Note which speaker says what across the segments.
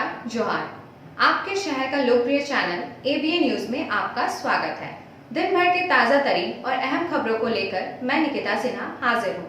Speaker 1: नमस्कार, जोहार। आपके शहर का लोकप्रिय चैनल एबीएन न्यूज में आपका स्वागत है। दिन भर के ताजा तरीन और अहम खबरों को लेकर मैं निकिता सिन्हा हाजिर हूँ।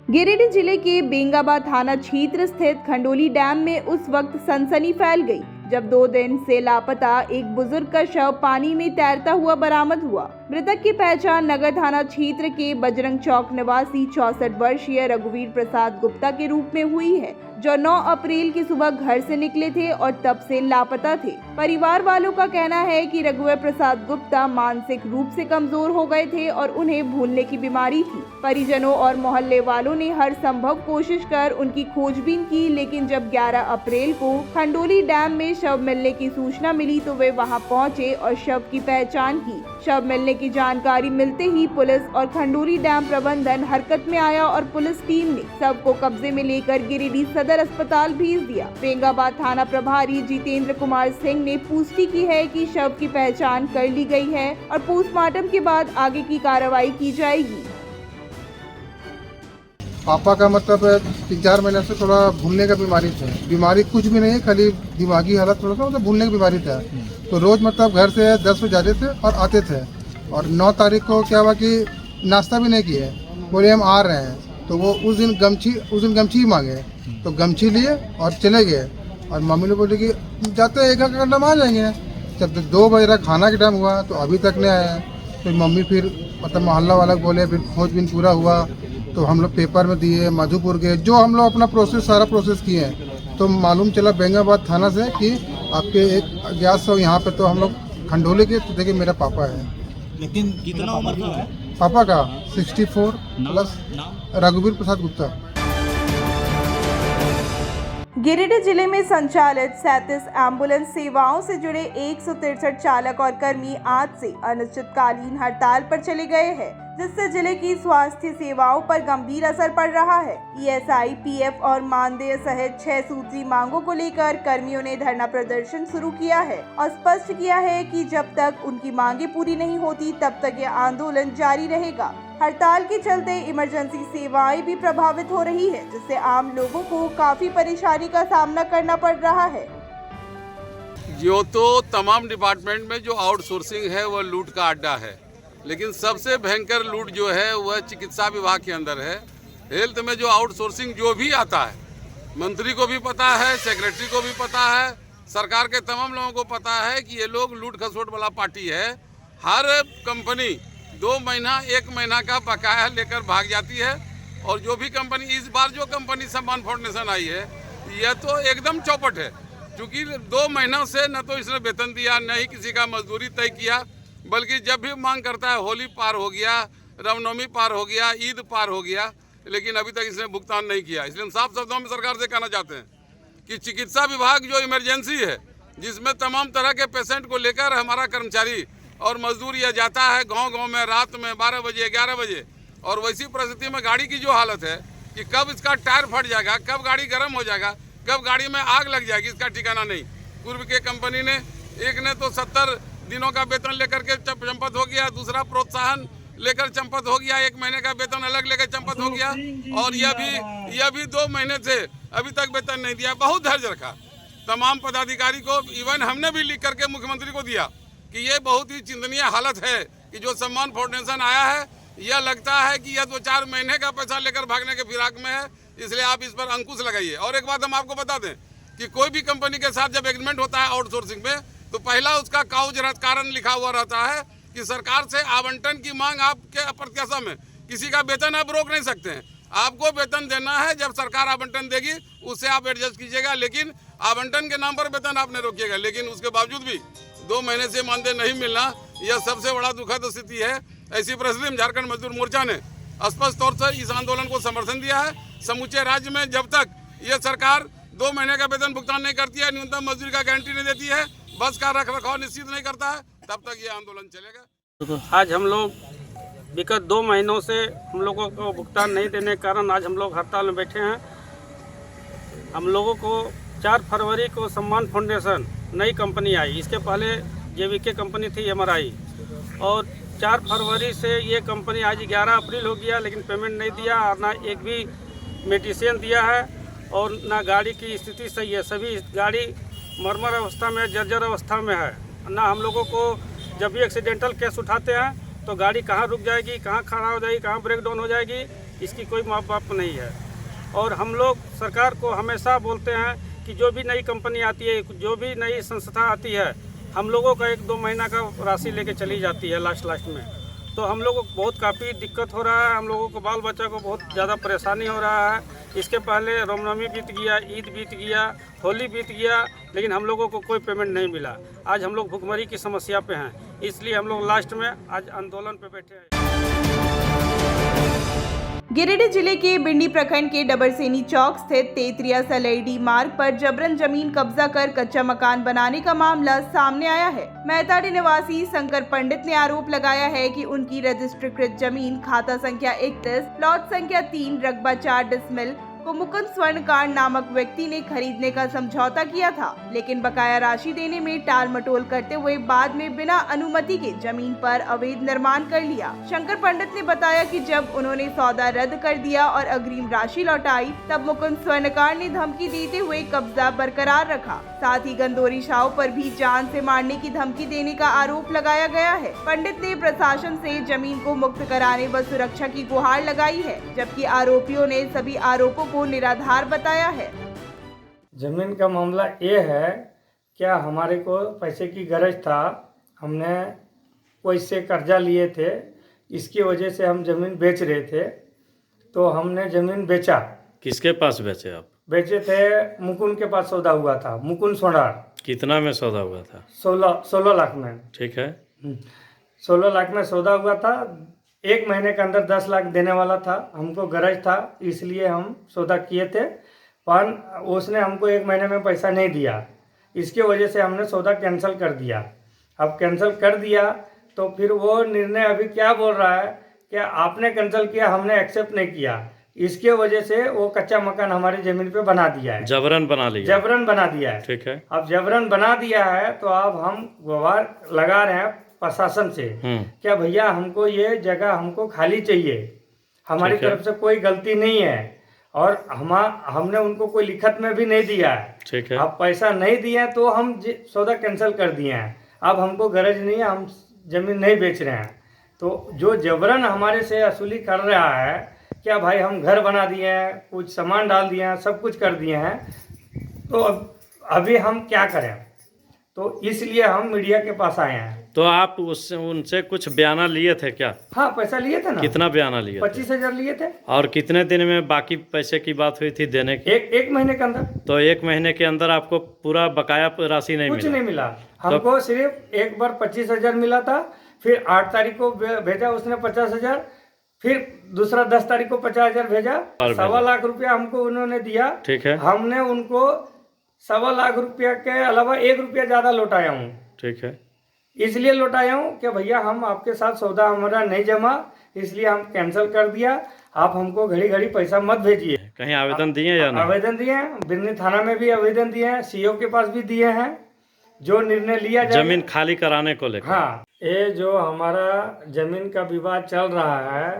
Speaker 2: गिरिडीह जिले के बेंगाबाद थाना क्षेत्र स्थित खंडोली डैम में उस वक्त सनसनी फैल गई जब 2 दिन से लापता एक बुजुर्ग का शव पानी में तैरता हुआ बरामद हुआ। मृतक की पहचान नगर थाना क्षेत्र के बजरंग चौक निवासी 64 वर्षीय रघुवीर प्रसाद गुप्ता के रूप में हुई है, जो 9 अप्रैल की सुबह घर से निकले थे और तब से लापता थे। परिवार वालों का कहना है कि रघुवीर प्रसाद गुप्ता मानसिक रूप से कमजोर हो गए थे और उन्हें भूलने की बीमारी थी। परिजनों और मोहल्ले वालों ने हर संभव कोशिश कर उनकी खोजबीन की, लेकिन जब 11 अप्रैल को खंडोली डैम में शव मिलने की सूचना मिली तो वे वहां पहुंचे और शव की पहचान की। शव मिलने की जानकारी मिलते ही पुलिस और खंडोली डैम प्रबंधन हरकत में आया और पुलिस टीम ने शव को कब्जे में लेकर गिरिडीह सदर अस्पताल भेज दिया। बेंगाबाद थाना प्रभारी जितेंद्र कुमार सिंह ने पुष्टि की है कि शव की पहचान कर ली गई है और पोस्टमार्टम के बाद आगे की कार्रवाई की जाएगी।
Speaker 3: पापा का मतलब 3-4 महीने से थोड़ा भूलने का बीमारी था। बीमारी कुछ भी नहीं है, खाली दिमागी हालत थोड़ा सा मतलब भूलने की बीमारी था। तो रोज मतलब घर से 10 बजे जाते थे और आते थे। और 9 तारीख को क्या हुआ कि नाश्ता भी नहीं किए, बोले हम आ रहे हैं। तो वो उस दिन गमछी मांगे, तो गमछी लिए और चले गए। और मम्मी ने बोली कि जाते हैं 1 घंटा में आ जाएंगे। जब 2 बजे खाना के टाइम हुआ तो अभी तक नहीं आया। फिर मम्मी फिर मतलब मोहल्ला वाला बोले, फिर खोजबीन पूरा हुआ तो हम लोग पेपर में दिए, मधुपुर गए, जो हम लोग अपना सारा प्रोसेस किए हैं। तो मालूम चला बेंगाबाद थाना से कि आपके एक अज्ञात सौ यहाँ पे, तो हम लोग खंडोली के, तो देखिए मेरा पापा है।
Speaker 4: लेकिन कितना उम्र का है
Speaker 3: पापा का? 64 प्लस, रघुवीर प्रसाद गुप्ता।
Speaker 2: गिरिडीह जिले में संचालित 37 एम्बुलेंस सेवाओं से जुड़े 163 चालक और कर्मी आज से अनिश्चितकालीन हड़ताल पर चले गए हैं, जिससे जिले की स्वास्थ्य सेवाओं पर गंभीर असर पड़ रहा है। ईएसआई, पीएफ और मानदेय सहित 6 सूत्री मांगों को लेकर कर्मियों ने धरना प्रदर्शन शुरू किया है और स्पष्ट किया है कि जब तक उनकी मांगे पूरी नहीं होती तब तक यह आंदोलन जारी रहेगा। हड़ताल के चलते इमरजेंसी सेवाएं भी प्रभावित हो रही है, जिससे आम लोगों को काफी परेशानी का सामना करना पड़ रहा है।
Speaker 5: जो तो तमाम डिपार्टमेंट में जो आउटसोर्सिंग है वह लूट का अड्डा है, लेकिन सबसे भयंकर लूट जो है वह चिकित्सा विभाग के अंदर है। हेल्थ में जो आउटसोर्सिंग जो भी आता है, मंत्री को भी पता है, सेक्रेटरी को भी पता है, सरकार के तमाम लोगों को पता है कि ये लोग लूट खसोट वाला पार्टी है। हर कंपनी 2 महीना 1 महीना का बकाया लेकर भाग जाती है। और जो भी कंपनी, इस बार जो कंपनी सम्मान फाउंडेशन आई है, यह तो एकदम चौपट है, क्योंकि 2 महीनों से न तो इसने वेतन दिया, न ही किसी का मजदूरी तय किया, बल्कि जब भी मांग करता है होली पार हो गया, रामनवमी पार हो गया, ईद पार हो गया, लेकिन अभी तक इसने भुगतान नहीं किया। इसलिए हम साफ शब्दों में सरकार से कहना चाहते हैं कि चिकित्सा विभाग जो इमरजेंसी है, जिसमें तमाम तरह के पेशेंट को लेकर हमारा कर्मचारी और मजदूर यह जाता है गांव-गांव में रात में 12 बजे 11 बजे, और वैसी परिस्थिति में गाड़ी की जो हालत है कि कब इसका टायर फट जाएगा, कब गाड़ी गर्म हो जाएगा, कब गाड़ी में आग लग जाएगी, इसका ठिकाना नहीं। पूर्व के कंपनी ने, एक ने तो 70 दिनों का वेतन लेकर के चंपत हो गया, दूसरा प्रोत्साहन लेकर चंपत हो गया, 1 महीने का वेतन अलग लेकर चंपत हो गया, और यह भी 2 महीने से अभी तक वेतन नहीं दिया। बहुत धैर्य रखा तमाम पदाधिकारी को, इवन हमने भी लिख करके मुख्यमंत्री को दिया कि ये बहुत ही चिंतनीय हालत है कि जो सम्मान फाउंडेशन आया है, यह लगता है कि यह 2-4 महीने का पैसा लेकर भागने के फिराक में है, इसलिए आप इस पर अंकुश लगाइए। और एक बात हम आपको बता दें कि कोई भी कंपनी के साथ जब एग्रीमेंट होता है आउटसोर्सिंग में, तो पहला उसका काउज कारण लिखा हुआ रहता है कि सरकार से आवंटन की मांग आपके अप्रत्याशा में, किसी का वेतन आप रोक नहीं सकते हैं। आपको वेतन देना है, जब सरकार आवंटन देगी उससे आप एडजस्ट कीजिएगा, लेकिन आवंटन के नाम पर वेतन आप नहीं रोकिएगा। लेकिन उसके बावजूद भी 2 महीने से मानदेय नहीं मिलना, यह सबसे बड़ा दुखद स्थिति है। ऐसी परिस्थिति में झारखंड मजदूर मोर्चा ने स्पष्ट तौर से इस आंदोलन को समर्थन दिया है। समूचे राज्य में जब तक ये सरकार 2 महीने का वेतन भुगतान नहीं करती है, न्यूनतम मजदूरी का गारंटी नहीं देती है, बस का रख रखाव निश्चित नहीं करता है, तब तक ये आंदोलन चलेगा।
Speaker 6: आज हम लोग विगत 2 महीनों से हम लोगों को भुगतान नहीं देने के कारण आज हम लोग हड़ताल में बैठे हैं। हम लोगों को 4 फरवरी को सम्मान फाउंडेशन नई कंपनी आई, इसके पहले जेवीके कंपनी थी MRI, और 4 फरवरी से ये कंपनी आज 11 अप्रैल हो गया, लेकिन पेमेंट नहीं दिया और ना एक भी मेडिसिन दिया है। और ना गाड़ी की स्थिति सही है। सभी गाड़ी मरमर अवस्था में, जर्जर अवस्था में है। ना हम लोगों को जब भी एक्सीडेंटल केस उठाते हैं तो गाड़ी कहाँ रुक जाएगी, कहाँ खड़ा हो जाएगी, कहाँ ब्रेक डाउन हो जाएगी, इसकी कोई माप बाप नहीं है। और हम लोग सरकार को हमेशा बोलते हैं कि जो भी नई कंपनी आती है, जो भी नई संस्था आती है, हम लोगों का 1-2 महीना का राशि लेके चली जाती है लास्ट में। तो हम लोगों को बहुत काफ़ी दिक्कत हो रहा है, हम लोगों को बाल बच्चा को बहुत ज़्यादा परेशानी हो रहा है। इसके पहले रामनवमी बीत गया, ईद बीत गया, होली बीत गया, लेकिन हम लोगों को कोई पेमेंट नहीं मिला। आज हम लोग भुखमरी की समस्या पे हैं, इसलिए हम लोग लास्ट में आज आंदोलन पे बैठे हैं।
Speaker 2: गिरिडीह जिले के बिंडी प्रखंड के डबरसेनी चौक स्थित तेतरिया सलेडी मार्ग पर जबरन जमीन कब्जा कर कच्चा मकान बनाने का मामला सामने आया है। मेहताड़ी निवासी शंकर पंडित ने आरोप लगाया है कि उनकी रजिस्ट्रीकृत जमीन खाता संख्या 31, प्लॉट संख्या 3, रकबा 4 डिसमिल को मुकुंद स्वर्णकार नामक व्यक्ति ने खरीदने का समझौता किया था, लेकिन बकाया राशि देने में टाल मटोल करते हुए बाद में बिना अनुमति के जमीन पर अवैध निर्माण कर लिया। शंकर पंडित ने बताया कि जब उन्होंने सौदा रद्द कर दिया और अग्रिम राशि लौटाई, तब मुकुंद स्वर्णकार ने धमकी देते हुए कब्जा बरकरार रखा। साथ ही गंदोरी शाह पर भी जान से मारने की धमकी देने का आरोप लगाया गया है। पंडित ने प्रशासन से जमीन को मुक्त कराने व सुरक्षा की गुहार लगाई है, जबकि आरोपियों ने सभी आरोपों को निराधार बताया है।
Speaker 7: जमीन का मामला ये है, क्या हमारे को पैसे की गरज था, हमने कोई से कर्जा लिए थे, इसकी वजह से हम जमीन बेच रहे थे, तो हमने जमीन बेचा।
Speaker 8: किसके पास बेचे आप?
Speaker 7: बेचे थे मुकुंद के पास सौदा हुआ था, मुकुंद सोनार।
Speaker 8: कितना में सौदा हुआ था?
Speaker 7: 16 लाख में।
Speaker 8: ठीक है।
Speaker 7: 16 लाख में सौदा हुआ था। 1 महीने के अंदर 10 लाख देने वाला था, हमको गरज था, इसलिए हम सौदा किए थे। पर उसने हमको 1 महीने में पैसा नहीं दिया, इसके वजह से हमने सौदा कैंसिल कर दिया। अब कैंसिल कर दिया तो फिर वो निर्णय अभी क्या बोल रहा है कि आपने कैंसिल किया, हमने एक्सेप्ट नहीं किया, इसके वजह से वो कच्चा मकान हमारी जमीन पे बना दिया है।
Speaker 8: जबरन बना लिया?
Speaker 7: जबरन बना दिया है।
Speaker 8: ठीक है।
Speaker 7: अब जबरन बना दिया है तो अब हम गुहार लगा रहे हैं प्रशासन से, क्या भैया हमको ये जगह हमको खाली चाहिए, हमारी तरफ से कोई गलती नहीं है और हमने उनको कोई लिखत में भी नहीं दिया है।
Speaker 8: ठीक है।
Speaker 7: अब पैसा नहीं दिए हैं तो हम सौदा कैंसिल कर दिए हैं। अब हमको गरज नहीं है, हम जमीन नहीं बेच रहे हैं। तो जो जबरन हमारे से वसूली कर रहा है, क्या भाई हम घर बना दिए हैं, कुछ सामान डाल दिए हैं, सब कुछ कर दिए हैं, तो अभी हम क्या करें? तो इसलिए हम मीडिया के पास आए हैं।
Speaker 8: तो आप उससे उनसे कुछ बयाना लिए थे क्या?
Speaker 7: हाँ, पैसा लिए थे ना।
Speaker 8: कितना बयाना लिए?
Speaker 7: 25,000 लिए थे।
Speaker 8: और कितने दिन में बाकी पैसे की बात हुई थी देने की?
Speaker 7: एक महीने के अंदर।
Speaker 8: तो 1 महीने के अंदर आपको पूरा बकाया राशि नहीं मिला?
Speaker 7: कुछ नहीं मिला हमको, सिर्फ एक बार 25,000 मिला था, फिर 8 तारीख को भेजा उसने 50,000, फिर दूसरा 10 तारीख को 50,000 भेजा। 1.25 लाख रुपया हमको उन्होंने दिया।
Speaker 8: ठीक है।
Speaker 7: हमने उनको 1.25 लाख रुपया के अलावा 1 रुपया ज्यादा लौटाया हूँ।
Speaker 8: ठीक है।
Speaker 7: इसलिए लौटाया हूँ कि भैया हम आपके साथ सौदा हमारा नहीं जमा, इसलिए हम कैंसिल कर दिया। आप हमको घड़ी घड़ी पैसा मत भेजिए।
Speaker 8: कहीं आवेदन दिए या नहीं? आवेदन
Speaker 7: दिए हैं, बिरनी थाना में भी आवेदन दिए हैं, सीओ के पास भी दिए हैं, जो निर्णय लिया जाए
Speaker 8: जमीन खाली कराने को लेकर।
Speaker 7: हाँ, ये जो हमारा जमीन का विवाद चल रहा है,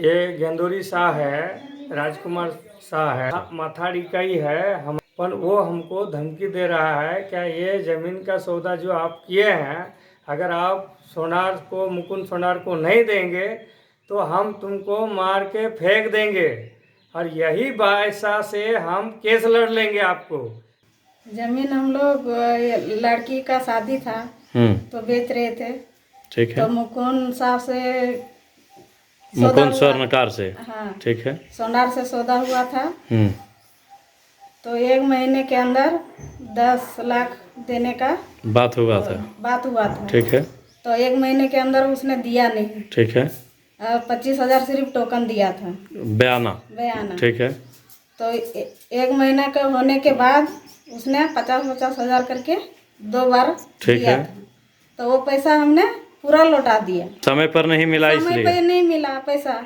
Speaker 7: ये गेंदोरी शाह है, राजकुमार शाह है, माथाड़ी कई है, हम पर वो हमको धमकी दे रहा है, क्या ये जमीन का सौदा जो आप किए हैं, अगर आप सोनार को, मुकुंद सोनार को नहीं देंगे तो हम तुमको मार के फेंक देंगे और यही बायसा से हम केस लड़ लेंगे आपको।
Speaker 9: जमीन हम लोग लड़की का शादी था तो बेच रहे थे।
Speaker 8: ठीक है।
Speaker 9: तो मुकुंद साहब से,
Speaker 8: मुकुंद स्वर्णकार से।
Speaker 9: हाँ,
Speaker 8: ठीक है।
Speaker 9: सोनार से सौदा हुआ था। तो 1 महीने के अंदर 10 लाख देने का
Speaker 8: बात हुआ था। ठीक है।
Speaker 9: तो 1 महीने के अंदर उसने दिया नहीं।
Speaker 8: ठीक है।
Speaker 9: 25,000 सिर्फ टोकन दिया था, बयाना।
Speaker 8: ठीक है।
Speaker 9: तो 1 महीना के होने के बाद उसने 50,000 करके 2 बार दिया था। तो वो पैसा हमने पूरा लौटा दिया।
Speaker 8: समय पर नहीं मिला, इसलिए
Speaker 9: समय पर नहीं मिला पैसा।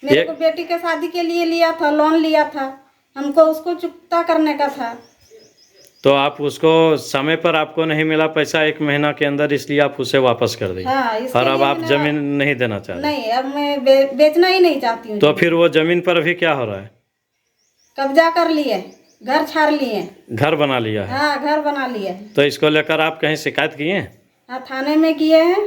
Speaker 9: मेरे को बेटी के शादी के लिए लिया था, लोन लिया था, हमको उसको चुकता करने का था।
Speaker 8: तो आप उसको समय पर आपको नहीं मिला पैसा 1 महीना के अंदर, इसलिए आप उसे वापस कर दी।
Speaker 9: हाँ,
Speaker 8: और अब आप जमीन नहीं देना चाहते?
Speaker 9: नहीं, अब मैं बेचना ही नहीं चाहती हूँ।
Speaker 8: तो फिर वो जमीन पर अभी क्या हो रहा है?
Speaker 9: कब्जा कर लिए, घर छाड़ लिए।
Speaker 8: घर बना लिया है?
Speaker 9: हाँ, घर बना लिए।
Speaker 8: तो इसको लेकर आप कहीं शिकायत किए हैं?
Speaker 9: हाँ, थाने में किए हैं।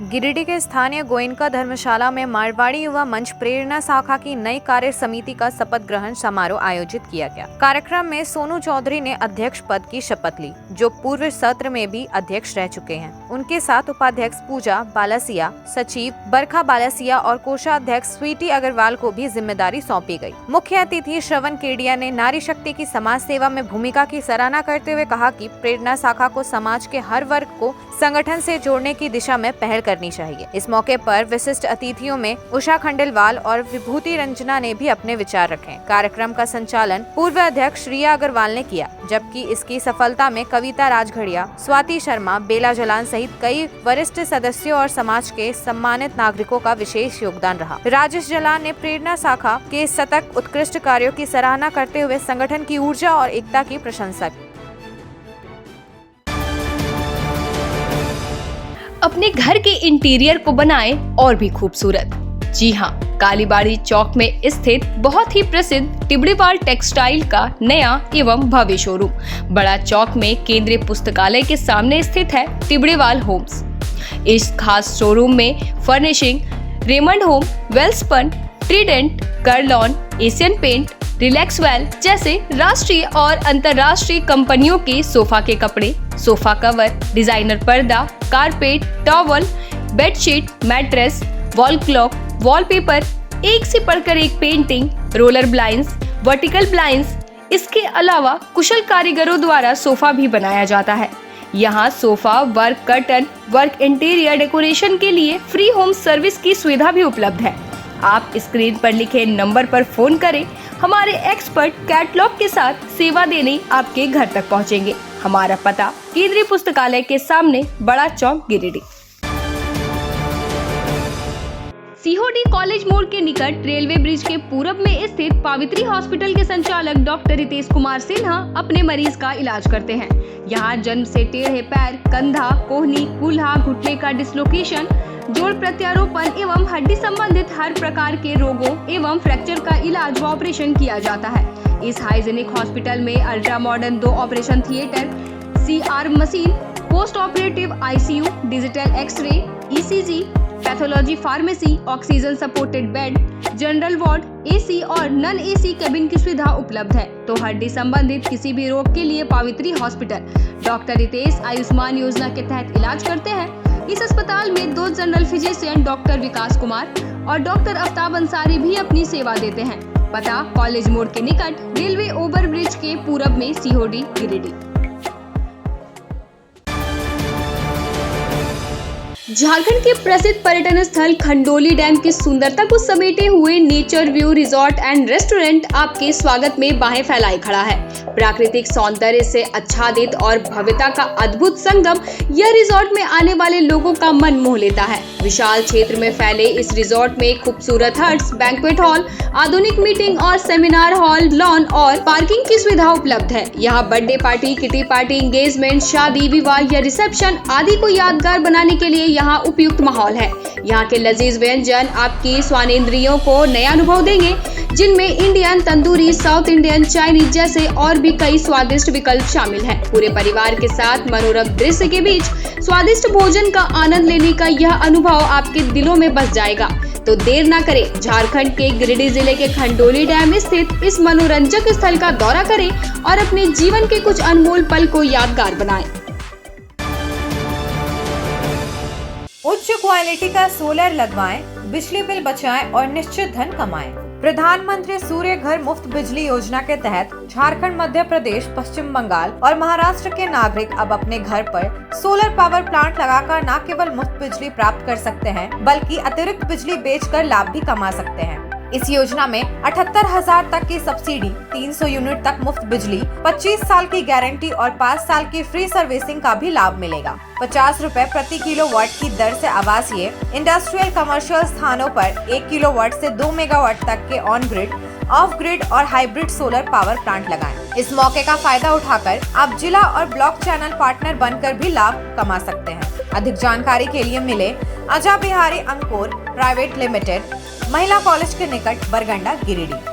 Speaker 1: गिरिडीह के स्थानीय गोयनका धर्मशाला में मारवाड़ी युवा मंच प्रेरणा शाखा की नई कार्य समिति का शपथ ग्रहण समारोह आयोजित किया गया। कार्यक्रम में सोनू चौधरी ने अध्यक्ष पद की शपथ ली, जो पूर्व सत्र में भी अध्यक्ष रह चुके हैं। उनके साथ उपाध्यक्ष पूजा बालासिया, सचिव बरखा बालासिया और कोषाध्यक्ष स्वीटी अग्रवाल को भी जिम्मेदारी सौंपी गई। मुख्य अतिथि श्रवण केडिया ने नारी शक्ति की समाज सेवा में भूमिका की सराहना करते हुए कहा कि प्रेरणा शाखा को समाज के हर वर्ग को संगठन से जोड़ने की दिशा में पहल करनी चाहिए। इस मौके पर विशिष्ट अतिथियों में उषा खंडेलवाल और विभूति रंजना ने भी अपने विचार रखे। कार्यक्रम का संचालन पूर्व अध्यक्ष रिया अग्रवाल ने किया, जबकि इसकी सफलता में कविता राजघड़िया, स्वाति शर्मा, बेला जलान सहित कई वरिष्ठ सदस्यों और समाज के सम्मानित नागरिकों का विशेष योगदान रहा। राजेश जलान ने प्रेरणा शाखा के सतत उत्कृष्ट कार्यों की सराहना करते हुए संगठन की ऊर्जा और एकता की प्रशंसा की।
Speaker 10: अपने घर के इंटीरियर को बनाएं और भी खूबसूरत। जी हाँ, कालीबाड़ी चौक में स्थित बहुत ही प्रसिद्ध टिबड़ीवाल टेक्सटाइल का नया एवं भव्य शोरूम बड़ा चौक में केंद्रीय पुस्तकालय के सामने स्थित है टिबड़ीवाल होम्स। इस खास शोरूम में furnishing Raymond Home, Welspun, Trident, Curlon, Asian Paint, Relaxwell जैसे राष्ट्रीय और अंतर्राष्ट्रीय कंपनियों के सोफा के कपड़े, सोफा कवर, डिजाइनर पर्दा, carpet, towel, bedsheet, mattress, wall clock, wallpaper, एक से बढ़कर एक painting, roller blinds, vertical blinds, इसके अलावा कुशल कारीगरों द्वारा सोफा भी बनाया जाता है। यहाँ sofa work, curtain work, interior decoration के लिए फ्री होम सर्विस की सुविधा भी उपलब्ध है। आप स्क्रीन पर लिखे नंबर पर फोन करें, हमारे एक्सपर्ट कैटलॉग के साथ सेवा देने आपके घर तक पहुंचेंगे। हमारा पता केंद्रीय पुस्तकालय के सामने, बड़ा चौक, गिरिडीह। सीहोडी कॉलेज मोड़ के निकट रेलवे ब्रिज के पूरब में स्थित पावित्री हॉस्पिटल के संचालक डॉक्टर रितेश कुमार सिन्हा अपने मरीज का इलाज करते हैं। यहाँ जन्म से टेढ़े पैर, कंधा, कोहनी, कूल्हा, घुटने का डिसलोकेशन, जोड़ प्रत्यारोपण एवं हड्डी संबंधित हर प्रकार के रोगों एवं फ्रैक्चर का इलाज व ऑपरेशन किया जाता है। इस हाइजेनिक हॉस्पिटल में ultra modern 2 operation theatre, CR machine, post operative ICU, digital X ray, ECG, pathology pharmacy, oxygen supported bed, general ward, AC और नॉन AC केबिन की सुविधा उपलब्ध है। तो हड्डी संबंधित किसी भी रोग के लिए पावित्री हॉस्पिटल डॉक्टर रितेश आयुष्मान योजना के तहत इलाज करते हैं। इस अस्पताल में 2 जनरल फिजिशियन डॉक्टर विकास कुमार और डॉक्टर आफ्ताब अंसारी भी अपनी सेवा देते हैं। पता कॉलेज मोड़ के निकट रेलवे ओवर ब्रिज के पूरब में, सीहोडी, गिरिडीह। झारखंड के प्रसिद्ध पर्यटन स्थल खंडोली डैम की सुंदरता को समेटे हुए nature view resort and restaurant आपके स्वागत में बाहें फैलाए खड़ा है। प्राकृतिक सौंदर्य से आच्छादित और भव्यता का अद्भुत संगम यह रिजॉर्ट में आने वाले लोगों का मन मोह लेता है। विशाल क्षेत्र में फैले इस रिजॉर्ट में खूबसूरत हट्स, बैंक्वेट हॉल, आधुनिक मीटिंग और सेमिनार हॉल, लॉन और पार्किंग की सुविधा उपलब्ध है। यहाँ birthday party, kitty party, engagement, शादी, विवाह या रिसेप्शन आदि को यादगार बनाने के लिए यहाँ उपयुक्त माहौल है। यहाँ के लजीज व्यंजन आपकी स्वानेंद्रियों को नया अनुभव देंगे, जिनमें Indian, tandoori, south Indian, Chinese जैसे और भी कई स्वादिष्ट विकल्प शामिल हैं। पूरे परिवार के साथ मनोरम दृश्य के बीच स्वादिष्ट भोजन का आनंद लेने का यह अनुभव आपके दिलों में बस जाएगा। तो देर ना करें, झारखंड के गिरिडीह जिले के खंडोली डैम स्थित इस मनोरंजक स्थल का दौरा करें और अपने जीवन के कुछ अनमोल पल को यादगार बनाएं।
Speaker 1: उच्च क्वालिटी का सोलर लगवाएं, बिजली बिल बचाएं और निश्चित धन कमाएं। प्रधानमंत्री सूर्य घर मुफ्त बिजली योजना के तहत झारखंड, मध्य प्रदेश, पश्चिम बंगाल और महाराष्ट्र के नागरिक अब अपने घर पर सोलर पावर प्लांट लगाकर न केवल मुफ्त बिजली प्राप्त कर सकते हैं, बल्कि अतिरिक्त बिजली बेचकर लाभ भी कमा सकते हैं। इस योजना में 78,000 तक की सब्सिडी, 300 यूनिट तक मुफ्त बिजली, 25 साल की गारंटी और 5 साल की फ्री सर्विसिंग का भी लाभ मिलेगा। 50 रुपए प्रति किलोवाट की दर से आवासीय, इंडस्ट्रियल, कमर्शियल स्थानों पर 1 किलोवाट से 2 मेगावाट तक के ऑन ग्रिड, ऑफ ग्रिड और हाइब्रिड सोलर पावर प्लांट लगाएं। इस मौके का फायदा उठाकर आप जिला और ब्लॉक चैनल पार्टनर बनकर भी लाभ कमा सकते हैं। अधिक जानकारी के लिए मिले अजा बिहारी अंकुर प्राइवेट लिमिटेड, महिला कॉलेज के निकट बरगंडा गिरिडीह।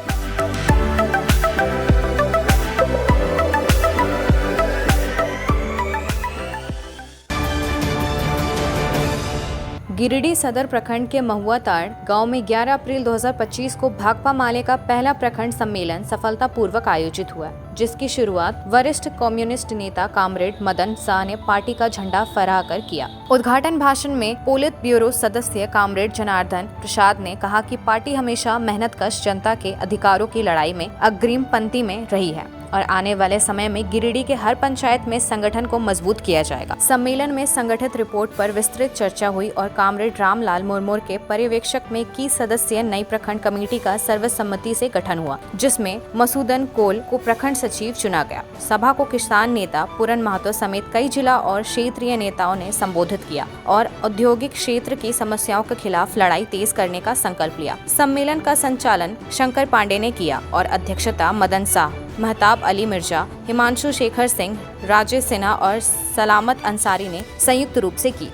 Speaker 1: गिरिडीह सदर प्रखंड के महुआताड़ गांव में 11 अप्रैल 2025 को भाकपा माले का पहला प्रखंड सम्मेलन सफलतापूर्वक आयोजित हुआ, जिसकी शुरुआत वरिष्ठ कम्युनिस्ट नेता कामरेड मदन शाह ने पार्टी का झंडा फहराकर किया। उद्घाटन भाषण में पोलित ब्यूरो सदस्य कामरेड जनार्दन प्रसाद ने कहा कि पार्टी हमेशा मेहनतकश जनता के अधिकारों की लड़ाई में अग्रिम पंक्ति में रही है और आने वाले समय में गिरिडीह के हर पंचायत में संगठन को मजबूत किया जाएगा। सम्मेलन में संगठित रिपोर्ट पर विस्तृत चर्चा हुई और कामरेड रामलाल मुर्मू के पर्यवेक्षक में 21 सदस्यीय नई प्रखंड कमेटी का सर्वसम्मति से गठन हुआ, जिसमें मसूदन कोल को प्रखंड सचिव चुना गया। सभा को किसान नेता पूरन महतो समेत कई जिला और क्षेत्रीय नेताओं ने संबोधित किया और औद्योगिक क्षेत्र की समस्याओं के खिलाफ लड़ाई तेज करने का संकल्प लिया। सम्मेलन का संचालन शंकर पांडे ने किया और अध्यक्षता मदन शाह, महताब अली मिर्जा, हिमांशु शेखर सिंह, राजेश सिन्हा और सलामत अंसारी ने संयुक्त रूप से की।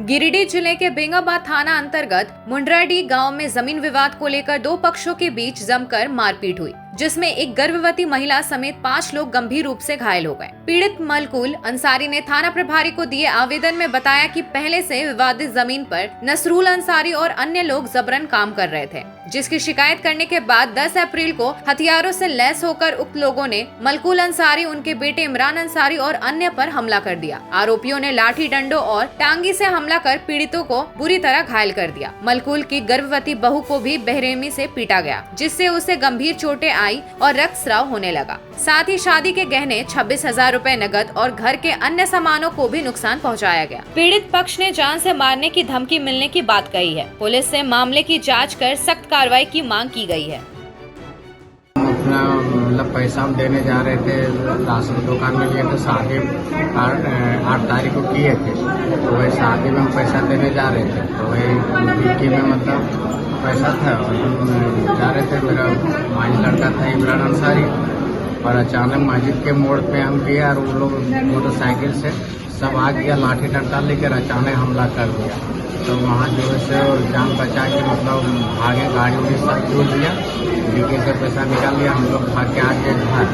Speaker 1: गिरिडीह जिले के बेंगाबाद थाना अंतर्गत मुंड्राडीह गांव में जमीन विवाद को लेकर दो पक्षों के बीच जमकर मारपीट हुई, जिसमें एक गर्भवती महिला समेत 5 लोग गंभीर रूप से घायल हो गए। पीड़ित मलकुल अंसारी ने थाना प्रभारी को दिए आवेदन में बताया कि पहले से विवादित जमीन पर नसरुल अंसारी और अन्य लोग जबरन काम कर रहे थे, जिसकी शिकायत करने के बाद 10 अप्रैल को हथियारों से लैस होकर उक्त लोगों ने मलकुल अंसारी, उनके बेटे इमरान अंसारी और अन्य पर हमला कर दिया। आरोपियों ने लाठी डंडों और टांगी से हमला कर पीड़ितों को बुरी तरह घायल कर दिया। मलकुल की गर्भवती बहू को भी बेरहमी से पीटा गया, जिससे उसे गंभीर चोटें आई और रक्तस्राव होने लगा। साथ ही शादी के गहने, 26,000 रुपए नकद और घर के अन्य सामानों को भी नुकसान पहुंचाया गया। पीड़ित पक्ष ने जान से मारने की धमकी मिलने की बात कही है। पुलिस से मामले की जांच कर सख्त कार्रवाई की मांग की गई है।
Speaker 7: अपना मतलब पैसा हम देने जा रहे थे, राशन दुकान में लिए थे, शादी 8 तारीख को किए थे, तो वही शादी में हम पैसा देने जा रहे थे, तो वही डिक्की में मतलब पैसा था और हम जा रहे थे। मेरा माई लड़का था इमरान अंसारी और अचानक मस्जिद के मोड़ पे हम गए और वो लोग मोटरसाइकिल से सब आ गया, लाठी डंडा लेकर अचानक हमला कर दिया। तो वहाँ जो है से जान बचा के मतलब भागे, गाड़ी उड़ी सब छूट दिया, डिक्की से पैसा निकाल लिया। हम लोग भाग के आ गए घर।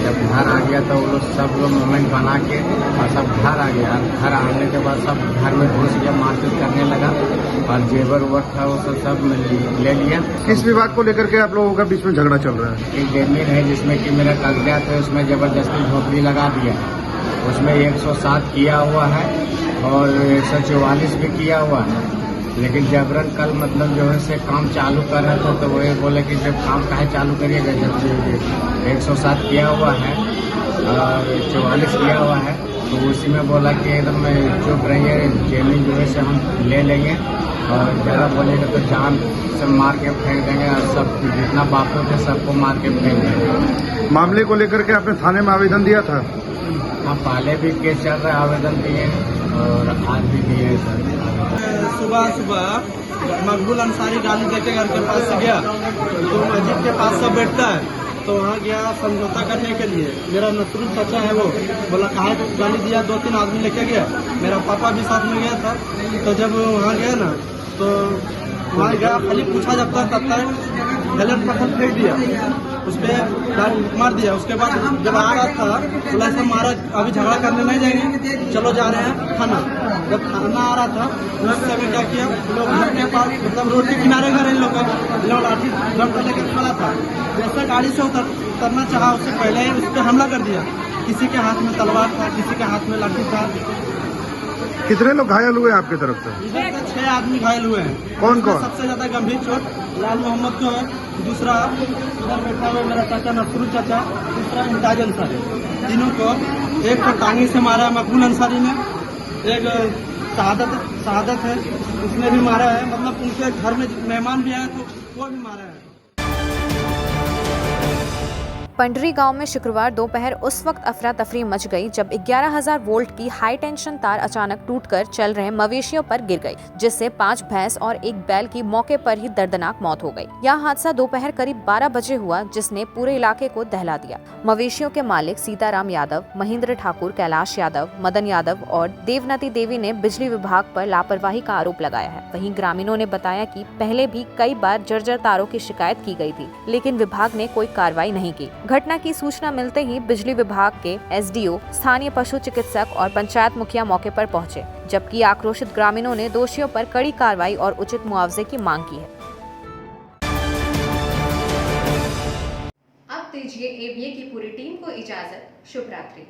Speaker 7: जब घर आ गया तो वो लोग सब लोग मोमेंट बना के और सब घर आ गया। घर आने के बाद सब घर में घुस गया, मारपीट करने लगा और जेवर उवर था वो सब ले लिया।
Speaker 3: किस विवाद को लेकर के आप लोगों का बीच में झगड़ा चल रहा है?
Speaker 7: एक जमीन है जिसमें कि मेरा कागजात है, उसमें जबरदस्ती झोपड़ी लगा दिया। उसमें 107 किया हुआ है और 144 भी किया हुआ है, लेकिन जबरन कल मतलब जो है से काम चालू कर रहा था, तो वो बोले कि जब काम काहे चालू करिएगा, जब 107 किया हुआ है और 44 किया हुआ है, तो उसी में बोला कि एकदम चुप रहिए, जमीन जो है से हम ले लेंगे और ज़्यादा बोलेगा तो जान से मार के फेंक देंगे और सब जितना बापू थे सबको मार के फेंक देंगे।
Speaker 3: मामले को लेकर के आपने थाने में आवेदन दिया था?
Speaker 7: हाँ, पहले भी केस चल रहा है, आवेदन दिए और आज भी दिए सर।
Speaker 11: सुबह मकबूल अंसारी गाली देके घर के पास से गया, तो मस्जिद के पास सब बैठता है, तो वहाँ गया समझौता करने के लिए। मेरा नसरुल चाचा है, वो बोला कहाँ गाली दिया, 2-3 आदमी लेके गया। मेरा पापा भी साथ में गया था। तो जब वहाँ गया ना, तो वहाँ गया, खाली पूछा जब तक गलत पत्थर फेंक दिया, उस पर मार दिया। उसके बाद जब आ रहा था बोला ऐसा मारा, अभी झगड़ा करने नहीं जाएंगे, चलो जा रहे हैं थाना। जब थाना आ रहा था उस समय क्या किया, लोग घर के पास मतलब रोड के किनारे घर इन लोग लाठी डंडा लेकर खड़ा था। जैसा गाड़ी से उतरना चाहा, उससे पहले ही उस पर हमला कर दिया। किसी के हाथ में तलवार था, किसी के हाथ में लाठी था।
Speaker 3: कितने लोग घायल हुए आपकी तरफ से?
Speaker 11: इधर से 6 आदमी घायल हुए हैं।
Speaker 3: कौन कौन?
Speaker 11: सबसे ज्यादा गंभीर चोट लाल मोहम्मद को है, दूसरा इधर बैठा हुआ मेरा चाचा नसरुल चाचा, दूसरा इम्ताज अंसारी। तीनों को एक को टांगी से मारा है मकबूल अंसारी ने, एक शहादत है उसने भी मारा है। मतलब उनके घर में मेहमान भी आए तो वो भी मारा है।
Speaker 1: पंडरी गांव में शुक्रवार दोपहर उस वक्त अफरा तफरी मच गई जब 11,000 वोल्ट की हाई टेंशन तार अचानक टूटकर चल रहे मवेशियों पर गिर गई, जिससे 5 भैंस और एक बैल की मौके पर ही दर्दनाक मौत हो गई। यह हादसा दोपहर करीब 12 बजे हुआ, जिसने पूरे इलाके को दहला दिया। मवेशियों के मालिक सीताराम यादव, महेंद्र ठाकुर, कैलाश यादव, मदन यादव और देवनती देवी ने बिजली विभाग पर लापरवाही का आरोप लगाया है। वहीं ग्रामीणों ने बताया कि पहले भी कई बार जर्जर तारों की शिकायत की गई थी, लेकिन विभाग ने कोई कार्रवाई नहीं की। घटना की सूचना मिलते ही बिजली विभाग के एसडीओ, स्थानीय पशु चिकित्सक और पंचायत मुखिया मौके पर पहुंचे, जबकि आक्रोशित ग्रामीणों ने दोषियों पर कड़ी कार्रवाई और उचित मुआवजे की मांग की है। अब दीजिए एबीए की पूरी टीम को इजाजत। शुभ रात्रि।